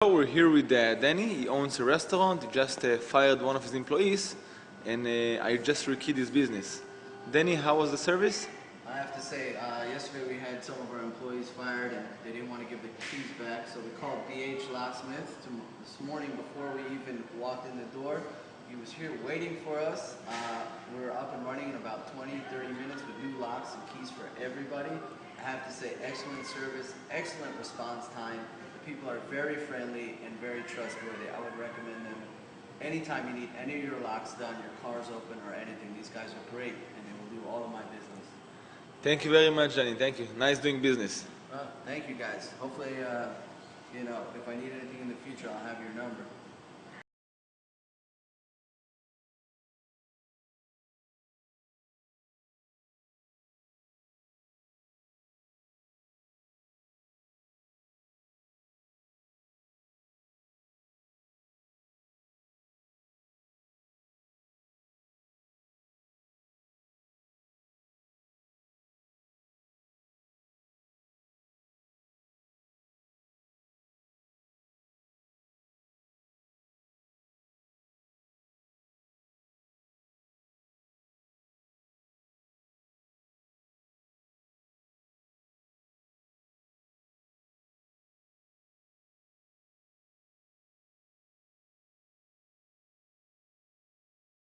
We're here with Danny. He owns a restaurant. He just fired one of his employees, and I just rekeyed his business. Danny, how was the service? I have to say, yesterday we had some of our employees fired and they didn't want to give the keys back, so we called Locksmith this morning before we even walked in the door. He was here waiting for us. We were up and running in about 20-30 minutes with new locks and keys for everybody. I have to say, excellent service, excellent response time. The people are very friendly and very trustworthy. I would recommend them anytime you need any of your locks done, your car's open or anything. These guys are great and they will do all of my business. Thank you very much, Danny. Thank you. Nice doing business. Thank you guys. Hopefully, if I need anything in the future, I'll have your number.